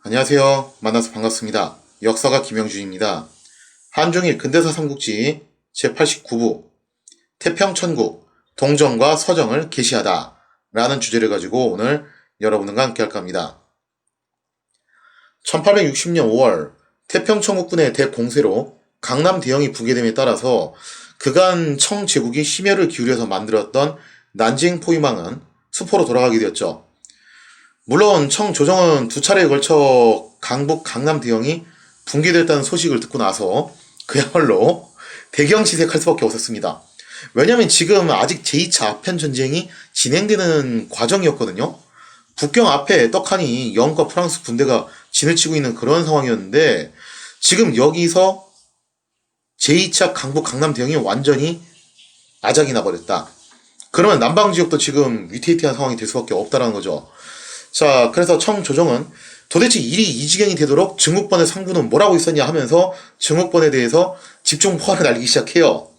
안녕하세요. 만나서 반갑습니다. 역사가 김영준입니다. 한중일 근대사 삼국지 제89부 태평천국 동정과 서정을 계시하다 라는 주제를 가지고 오늘 여러분과 함께 할까 합니다. 1860년 5월 태평천국군의 대공세로 강남 대영이 붕괴됨에 따라서 그간 청 제국이 심혈을 기울여서 만들었던 난징 포위망은 수포로 돌아가게 되었죠. 물론 청 조정은 두 차례에 걸쳐 강북 강남 대영이 붕괴됐다는 소식을 듣고 나서 그야말로 대경시색할 수밖에 없었습니다. 왜냐하면 지금 아직 제2차 아편 전쟁이 진행되는 과정이었거든요. 북경 앞에 떡하니 영과 프랑스 군대가 진을 치고 있는 그런 상황이었는데 지금 여기서 제2차 강북 강남 대영이 완전히 아작이 나버렸다. 그러면 남방 지역도 지금 위태위태한 상황이 될 수밖에 없다는 거죠. 자, 그래서 청 조정은 도대체 일이 이 지경이 되도록 증국본의 상부는 뭘 하고 있었냐 하면서 증국본에 대해서 집중 포화를 날리기 시작해요.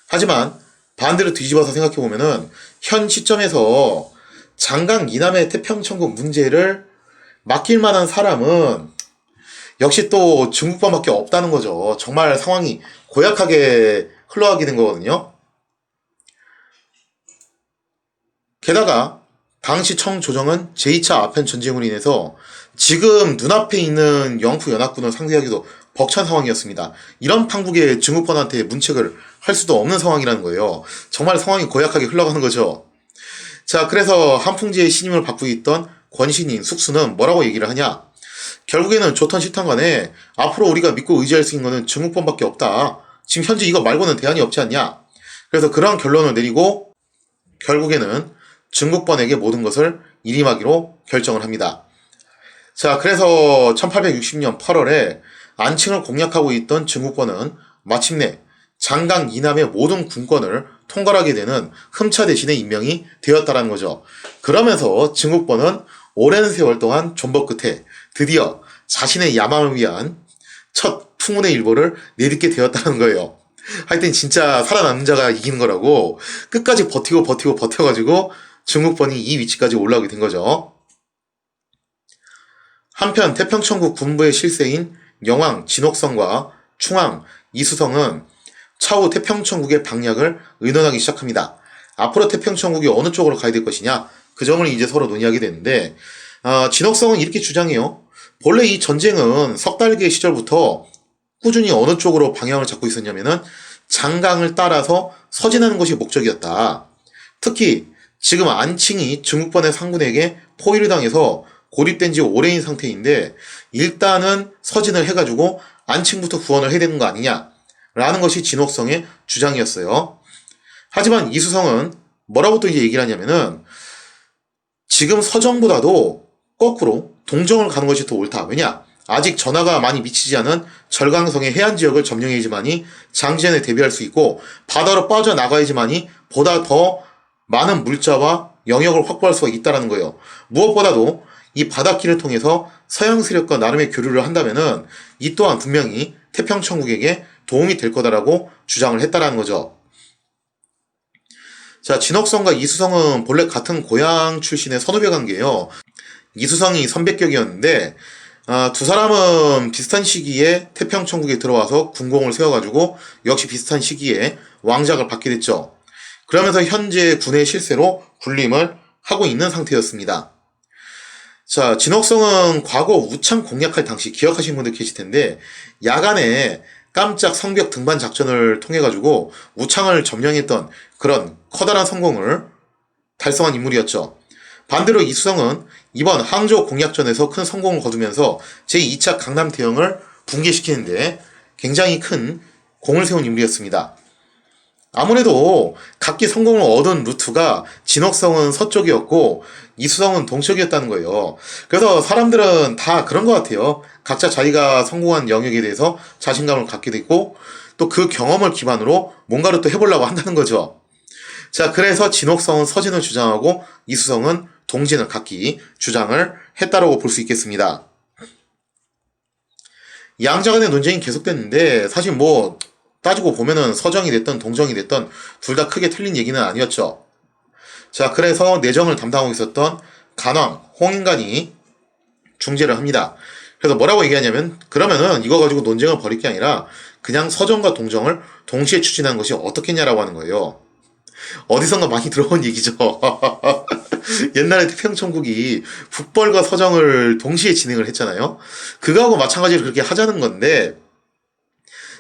하지만 반대로 뒤집어서 생각해보면은 현 시점에서 장강 이남의 태평천국 문제를 맡길 만한 사람은 역시 또 증국본밖에 없다는 거죠. 정말 상황이 고약하게 흘러가게 된 거거든요. 게다가 당시 청 조정은 제2차 아편 전쟁으로 인해서 지금 눈앞에 있는 영프 연합군을 상대하기도 벅찬 상황이었습니다. 이런 판국에 증국본한테 문책을 할 수도 없는 상황이라는 거예요. 정말 상황이 고약하게 흘러가는 거죠. 자, 그래서 한풍제의 신임을 받고 있던 권신인 숙수는 뭐라고 얘기를 하냐? 결국에는 좋던 싫던 간에 앞으로 우리가 믿고 의지할 수 있는 것은 증국본밖에 없다. 지금 현재 이거 말고는 대안이 없지 않냐? 그래서 그런 결론을 내리고 결국에는 증국본에게 모든 것을 일임하기로 결정을 합니다. 자, 그래서 1860년 8월에 안칭을 공략하고 있던 증국본은 마침내 장강 이남의 모든 군권을 통괄하게 되는 흠차 대신에 임명이 되었다는 거죠. 그러면서 증국본은 오랜 세월 동안 존버 끝에 드디어 자신의 야망을 위한 첫 풍운의 일보를 내딛게 되었다는 거예요. 하여튼 진짜 살아남는 자가 이기는 거라고 끝까지 버텨가지고 증국본이 이 위치까지 올라오게 된 거죠. 한편 태평천국 군부의 실세인 영왕 진옥성과 충왕 이수성은 차후 태평천국의 방략을 의논하기 시작합니다. 앞으로 태평천국이 어느 쪽으로 가야 될 것이냐 그 점을 이제 서로 논의하게 되는데 진옥성은 이렇게 주장해요. 본래 이 전쟁은 석달기의 시절부터 꾸준히 어느 쪽으로 방향을 잡고 있었냐면은 장강을 따라서 서진하는 것이 목적이었다. 특히 지금 안칭이 증국본의 상군에게 포위를 당해서 고립된 지 오래인 상태인데 일단은 서진을 해가지고 안칭부터 구원을 해야 되는 거 아니냐 라는 것이 진옥성의 주장이었어요. 하지만 이수성은 뭐라고 또 이제 얘기를 하냐면은 지금 서정보다도 거꾸로 동정을 가는 것이 더 옳다. 왜냐? 아직 전하가 많이 미치지 않은 절강성의 해안 지역을 점령해야지만이 장지전에 대비할 수 있고 바다로 빠져나가야지만이 보다 더 많은 물자와 영역을 확보할 수가 있다는 거예요. 무엇보다도 이 바닷길을 통해서 서양 세력과 나름의 교류를 한다면은 이 또한 분명히 태평천국에게 도움이 될 거다라고 주장을 했다라는 거죠. 자, 진옥성과 이수성은 본래 같은 고향 출신의 선후배 관계예요. 이수성이 선배격이었는데 두 사람은 비슷한 시기에 태평천국에 들어와서 군공을 세워가지고 역시 비슷한 시기에 왕작을 받게 됐죠. 그러면서 현재 군의 실세로 군림을 하고 있는 상태였습니다. 자, 진옥성은 과거 우창 공략할 당시 기억하시는 분들 계실 텐데 야간에 깜짝 성벽 등반 작전을 통해 가지고 우창을 점령했던 그런 커다란 성공을 달성한 인물이었죠. 반대로 이수성은 이번 항저 공략전에서 큰 성공을 거두면서 제2차 강남 대영을 붕괴시키는데 굉장히 큰 공을 세운 인물이었습니다. 아무래도 각기 성공을 얻은 루트가 진옥성은 서쪽이었고 이수성은 동쪽이었다는 거예요. 그래서 사람들은 다 그런 것 같아요. 각자 자기가 성공한 영역에 대해서 자신감을 갖게 됐고 또 그 경험을 기반으로 뭔가를 또 해보려고 한다는 거죠. 자, 그래서 진옥성은 서진을 주장하고 이수성은 동진을 각기 주장을 했다라고 볼 수 있겠습니다. 양자 간의 논쟁이 계속됐는데 사실 뭐 따지고 보면은 서정이 됐던 동정이 됐던 둘 다 크게 틀린 얘기는 아니었죠. 자, 그래서 내정을 담당하고 있었던 간왕 홍인간이 중재를 합니다. 그래서 뭐라고 얘기하냐면 그러면은 이거 가지고 논쟁을 벌일 게 아니라 그냥 서정과 동정을 동시에 추진하는 것이 어떻겠냐라고 하는 거예요. 어디선가 많이 들어본 얘기죠. 옛날에 태평천국이 북벌과 서정을 동시에 진행을 했잖아요. 그거하고 마찬가지로 그렇게 하자는 건데,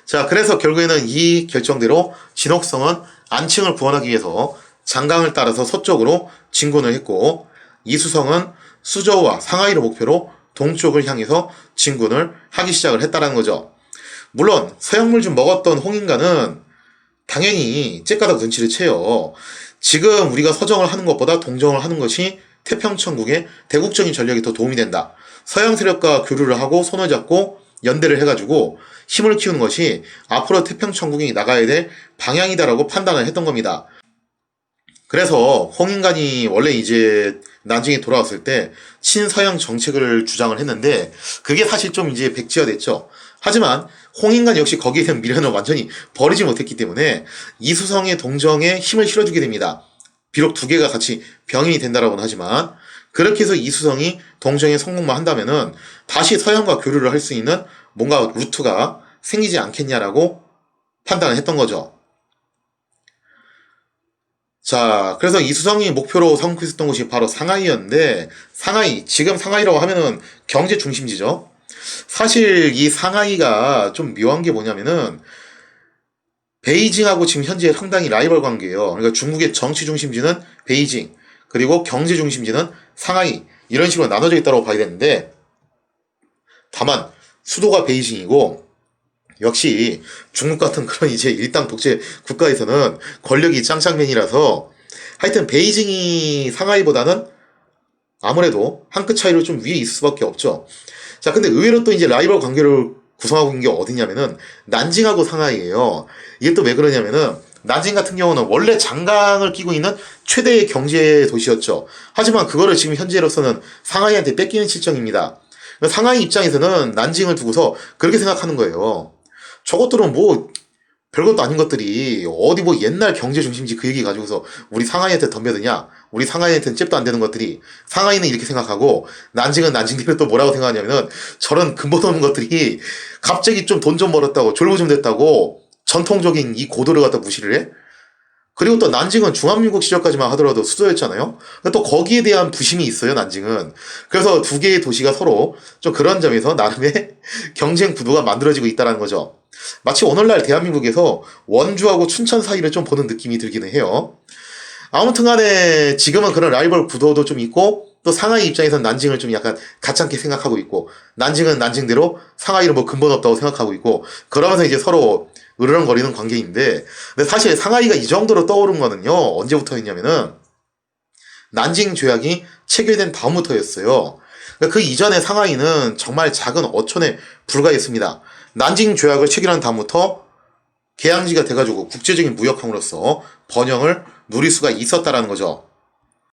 자, 그래서 결국에는 이 결정대로 진옥성은 안칭을 구원하기 위해서 장강을 따라서 서쪽으로 진군을 했고, 이수성은 수저우와 상하이를 목표로 동쪽을 향해서 진군을 하기 시작을 했다는 거죠. 물론 서약물 좀 먹었던 홍인가는 당연히 째까닥 눈치를 채요. 지금 우리가 서정을 하는 것보다 동정을 하는 것이 태평천국의 대국적인 전략이 더 도움이 된다. 서양 세력과 교류를 하고 손을 잡고 연대를 해가지고 힘을 키우는 것이 앞으로 태평천국이 나가야 될 방향이다라고 판단을 했던 겁니다. 그래서 홍인간이 원래 이제 난징에 돌아왔을 때 친서양 정책을 주장을 했는데 그게 사실 좀 이제 백지화됐죠. 하지만 홍인간 역시 거기에 대한 미련을 완전히 버리지 못했기 때문에 이수성의 동정에 힘을 실어주게 됩니다. 비록 두 개가 같이 병행이 된다라고는 하지만 그렇게 해서 이수성이 동정에 성공만 한다면은 다시 서양과 교류를 할 수 있는 뭔가 루트가 생기지 않겠냐라고 판단을 했던 거죠. 자, 그래서 이수성이 목표로 삼고 있었던 곳이 바로 상하이였는데, 상하이, 지금 상하이라고 하면은 경제 중심지죠. 사실 이 상하이가 좀 묘한 게 뭐냐면은, 베이징하고 지금 현재 상당히 라이벌 관계예요. 그러니까 중국의 정치 중심지는 베이징, 그리고 경제 중심지는 상하이, 이런 식으로 나눠져 있다고 봐야 되는데, 다만, 수도가 베이징이고, 역시 중국 같은 그런 이제 일당 독재 국가에서는 권력이 짱짱맨이라서 하여튼 베이징이 상하이보다는 아무래도 한 끗 차이로 좀 위에 있을 수밖에 없죠. 자, 근데 의외로 또 이제 라이벌 관계를 구성하고 있는 게 어디냐면은 난징하고 상하이예요. 이게 또 왜 그러냐면은 난징 같은 경우는 원래 장강을 끼고 있는 최대의 경제 도시였죠. 하지만 그거를 지금 현재로서는 상하이한테 뺏기는 실정입니다. 상하이 입장에서는 난징을 두고서 그렇게 생각하는 거예요. 저것들은 뭐 별것도 아닌 것들이 어디 뭐 옛날 경제 중심지 그 얘기 가지고서 우리 상하이한테 덤벼드냐, 우리 상하이한테는 잽도 안 되는 것들이, 상하이는 이렇게 생각하고 난징은 난징대로 또 뭐라고 생각하냐면은 저런 근본 없는 것들이 갑자기 좀 돈 좀 벌었다고 졸부좀 됐다고 전통적인 이 고도를 갖다 무시를 해. 그리고 또 난징은 중화민국 시절까지만 하더라도 수도였잖아요. 또 거기에 대한 부심이 있어요, 난징은. 그래서 두 개의 도시가 서로 좀 그런 점에서 나름의 경쟁 구도가 만들어지고 있다는 거죠. 마치 오늘날 대한민국에서 원주하고 춘천 사이를 좀 보는 느낌이 들기는 해요. 아무튼 간에 지금은 그런 라이벌 구도도 좀 있고, 또 상하이 입장에서는 난징을 좀 약간 가찮게 생각하고 있고, 난징은 난징대로 상하이는 뭐 근본 없다고 생각하고 있고, 그러면서 이제 서로 으르렁거리는 관계인데, 근데 사실 상하이가 이 정도로 떠오른 거는요, 언제부터였냐면은, 난징 조약이 체결된 다음부터였어요. 그러니까 그 이전에 상하이는 정말 작은 어촌에 불과했습니다. 난징 조약을 체결한 다음부터 개항지가 돼가지고 국제적인 무역항으로서 번영을 누릴 수가 있었다라는 거죠.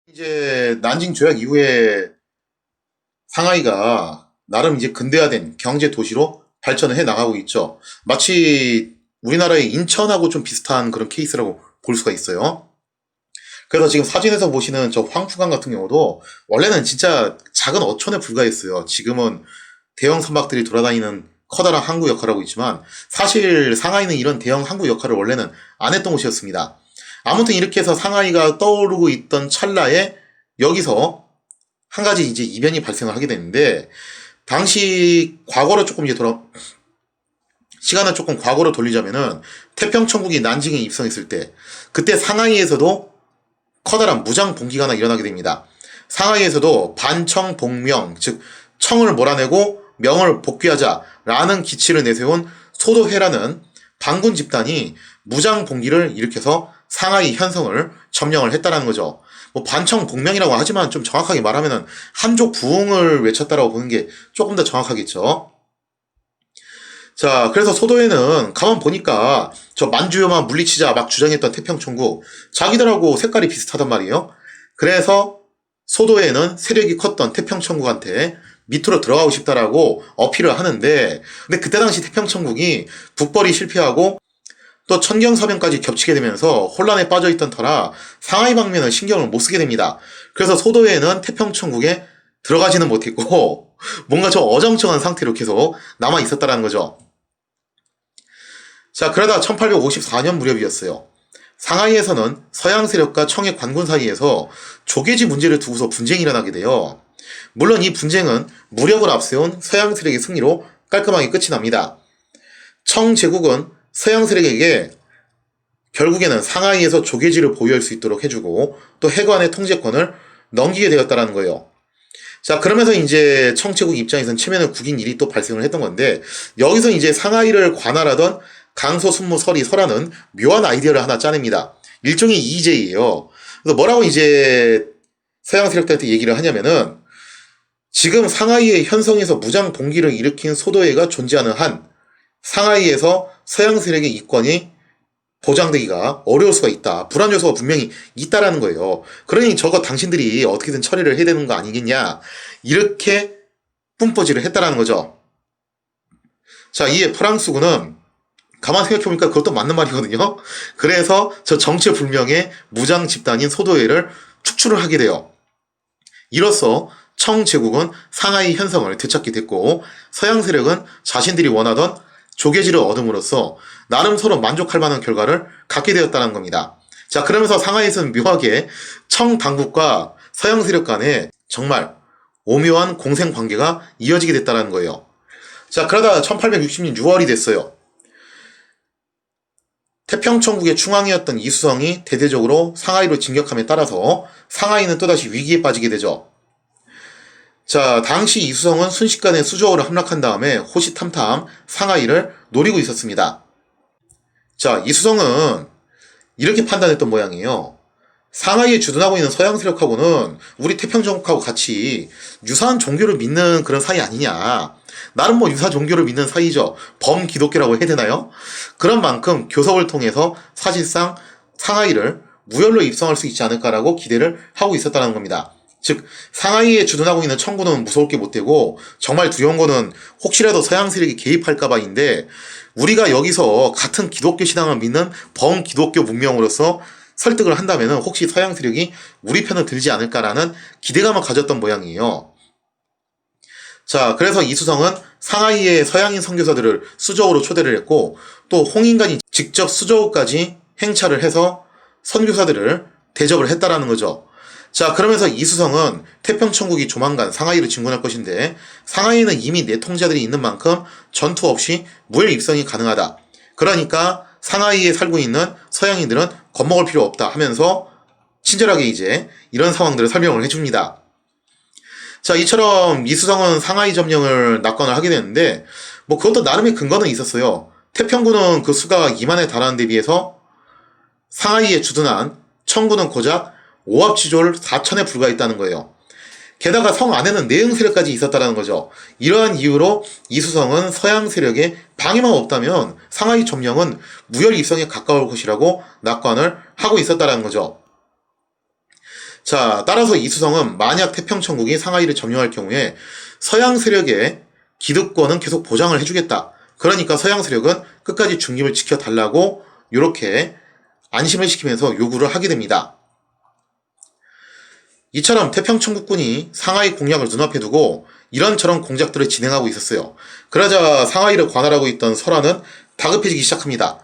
이제 난징 조약 이후에 상하이가 나름 이제 근대화된 경제 도시로 발전을 해 나가고 있죠. 마치 우리나라의 인천하고 좀 비슷한 그런 케이스라고 볼 수가 있어요. 그래서 지금 사진에서 보시는 저 황푸강 같은 경우도 원래는 진짜 작은 어촌에 불과했어요. 지금은 대형 선박들이 돌아다니는 커다란 항구 역할을 하고 있지만 사실 상하이는 이런 대형 항구 역할을 원래는 안 했던 곳이었습니다. 아무튼 이렇게 해서 상하이가 떠오르고 있던 찰나에 여기서 한 가지 이제 이변이 발생을 하게 되는데, 당시 과거로 조금 이제 시간을 조금 과거로 돌리자면은 태평천국이 난징에 입성했을 때 그때 상하이에서도 커다란 무장 봉기가 일어나게 됩니다. 상하이에서도 반청복명, 즉 청을 몰아내고 명을 복귀하자라는 기치를 내세운 소도회라는 반군 집단이 무장 봉기를 일으켜서 상하이 현성을 점령을 했다는 거죠. 뭐 반청복명이라고 하지만 좀 정확하게 말하면은 한족 부흥을 외쳤다라고 보는 게 조금 더 정확하겠죠. 자, 그래서 소도에는 가만 보니까 저 만주요만 물리치자 막 주장했던 태평천국 자기들하고 색깔이 비슷하단 말이에요. 그래서 소도에는 세력이 컸던 태평천국한테 밑으로 들어가고 싶다라고 어필을 하는데, 근데 그때 당시 태평천국이 북벌이 실패하고 또 천경사병까지 겹치게 되면서 혼란에 빠져있던 터라 상하이 방면은 신경을 못 쓰게 됩니다. 그래서 소도에는 태평천국에 들어가지는 못했고 뭔가 좀 어정쩡한 상태로 계속 남아 있었다라는 거죠. 자, 그러다 1854년 무렵이었어요. 상하이에서는 서양 세력과 청의 관군 사이에서 조계지 문제를 두고서 분쟁이 일어나게 돼요. 물론 이 분쟁은 무력을 앞세운 서양 세력의 승리로 깔끔하게 끝이 납니다. 청 제국은 서양 세력에게 결국에는 상하이에서 조계지를 보유할 수 있도록 해주고 또 해관의 통제권을 넘기게 되었다는 거예요. 자, 그러면서 이제 청제국 입장에서는 체면을 구긴 일이 또 발생을 했던 건데, 여기서 이제 상하이를 관할하던 강서 순무 설이설하는 묘한 아이디어를 하나 짜냅니다. 일종의 EJ예요. 그래서 뭐라고 이제 서양 세력들한테 얘기를 하냐면은, 지금 상하이의 현성에서 무장 동기를 일으킨 소도회가 존재하는 한 상하이에서 서양 세력의 이권이 보장되기가 어려울 수가 있다. 불안 요소가 분명히 있다라는 거예요. 그러니 저거 당신들이 어떻게든 처리를 해야 되는 거 아니겠냐. 이렇게 뿜뿌질을 했다라는 거죠. 자, 이에 프랑스군은 가만 생각해보니까 그것도 맞는 말이거든요. 그래서 저 정체불명의 무장 집단인 소도회를 축출을 하게 돼요. 이로써 청 제국은 상하이 현성을 되찾게 됐고 서양 세력은 자신들이 원하던 조계지를 얻음으로써 나름 서로 만족할 만한 결과를 갖게 되었다는 겁니다. 자, 그러면서 상하이에서는 묘하게 청 당국과 서양 세력 간에 정말 오묘한 공생 관계가 이어지게 됐다는 거예요. 자, 그러다 1860년 6월이 됐어요. 태평천국의 충왕이었던 이수성이 대대적으로 상하이로 진격함에 따라서 상하이는 또다시 위기에 빠지게 되죠. 자, 당시 이수성은 순식간에 수조어를 함락한 다음에 호시탐탐 상하이를 노리고 있었습니다. 자, 이수성은 이렇게 판단했던 모양이에요. 상하이에 주둔하고 있는 서양 세력하고는 우리 태평천국하고 같이 유사한 종교를 믿는 그런 사이 아니냐. 나름 뭐 유사 종교를 믿는 사이죠. 범기독교라고 해야 되나요? 그런 만큼 교섭을 통해서 사실상 상하이를 무혈로 입성할 수 있지 않을까라고 기대를 하고 있었다는 겁니다. 즉 상하이에 주둔하고 있는 청군은 무서울 게 못 되고 정말 두려운 거는 혹시라도 서양 세력이 개입할까봐인데 우리가 여기서 같은 기독교 신앙을 믿는 범기독교 문명으로서 설득을 한다면 혹시 서양 세력이 우리 편을 들지 않을까라는 기대감을 가졌던 모양이에요. 자, 그래서 이수성은 상하이의 서양인 선교사들을 수저우로 초대를 했고 또 홍인간이 직접 수저우까지 행차를 해서 선교사들을 대접을 했다라는 거죠. 자, 그러면서 이수성은 태평천국이 조만간 상하이를 진군할 것인데 상하이는 이미 내통자들이 있는 만큼 전투 없이 무혈 입성이 가능하다. 그러니까 상하이에 살고 있는 서양인들은 겁먹을 필요 없다 하면서 친절하게 이제 이런 상황들을 설명을 해줍니다. 자, 이처럼 이수성은 상하이 점령을 낙관을 하게 되는데 뭐 그것도 나름의 근거는 있었어요. 태평군은 그 수가 2만에 달하는 데 비해서 상하이에 주둔한 청군은 고작 오합지졸 4천에 불과했다는 거예요. 게다가 성 안에는 내응 세력까지 있었다는 거죠. 이러한 이유로 이수성은 서양 세력에 방해만 없다면 상하이 점령은 무혈 입성에 가까울 것이라고 낙관을 하고 있었다는 거죠. 자, 따라서 이수성은 만약 태평천국이 상하이를 점령할 경우에 서양 세력의 기득권은 계속 보장을 해주겠다. 그러니까 서양 세력은 끝까지 중립을 지켜달라고 이렇게 안심을 시키면서 요구를 하게 됩니다. 이처럼 태평천국군이 상하이 공략을 눈앞에 두고 이런저런 공작들을 진행하고 있었어요. 그러자 상하이를 관할하고 있던 설화는 다급해지기 시작합니다.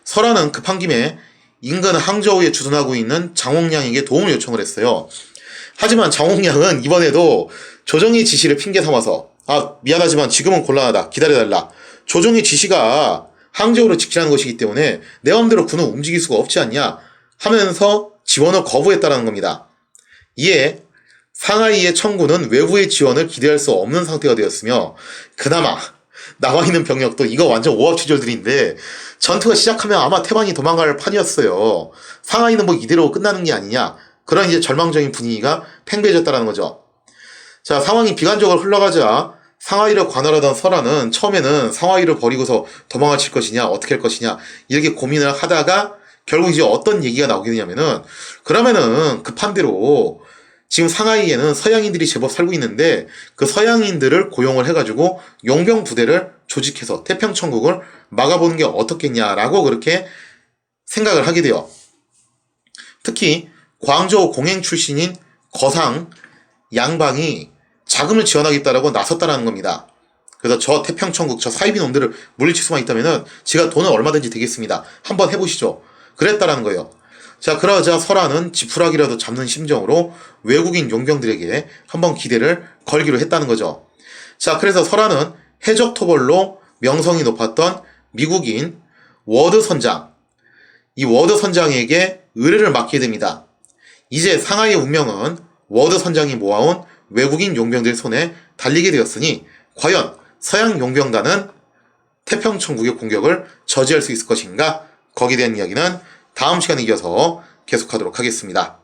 설화는 급한 김에 인근 항저우에 주둔하고 있는 장홍량에게 도움을 요청을 했어요. 하지만 장홍량은 이번에도 조정의 지시를 핑계 삼아서 미안하지만 지금은 곤란하다. 기다려달라. 조정의 지시가 항저우를 지키라는 것이기 때문에 내 맘대로 군을 움직일 수가 없지 않냐 하면서 지원을 거부했다는 겁니다. 이에 상하이의 청군은 외부의 지원을 기대할 수 없는 상태가 되었으며 그나마 나와있는 병력도 이거 완전 오합지졸들인데 전투가 시작하면 아마 태반이 도망갈 판이었어요. 상하이는 뭐 이대로 끝나는 게 아니냐. 그런 이제 절망적인 분위기가 팽배해졌다는 거죠. 자, 상황이 비관적으로 흘러가자 상하이를 관할하던 설화는 처음에는 상하이를 버리고서 도망을 칠 것이냐 어떻게 할 것이냐 이렇게 고민을 하다가 결국 이제 어떤 얘기가 나오게 되냐면은 그러면은 급한 대로 지금 상하이에는 서양인들이 제법 살고 있는데 그 서양인들을 고용을 해가지고 용병 부대를 조직해서 태평천국을 막아보는 게 어떻겠냐라고 그렇게 생각을 하게 돼요. 특히 광저우 공행 출신인 거상 양방이 자금을 지원하겠다라고 나섰다라는 겁니다. 그래서 저 태평천국, 저 사이비 놈들을 물리칠 수만 있다면은 제가 돈은 얼마든지 되겠습니다. 한번 해보시죠. 그랬다라는 거예요. 자, 그러자 설아는 지푸라기라도 잡는 심정으로 외국인 용병들에게 한번 기대를 걸기로 했다는 거죠. 자, 그래서 설아는 해적 토벌로 명성이 높았던 미국인 워드 선장, 이 워드 선장에게 의뢰를 맡게 됩니다. 이제 상하이의 운명은 워드 선장이 모아온 외국인 용병들의 손에 달리게 되었으니 과연 서양 용병단은 태평천국의 공격을 저지할 수 있을 것인가? 거기에 대한 이야기는 다음 시간에 이어서 계속하도록 하겠습니다.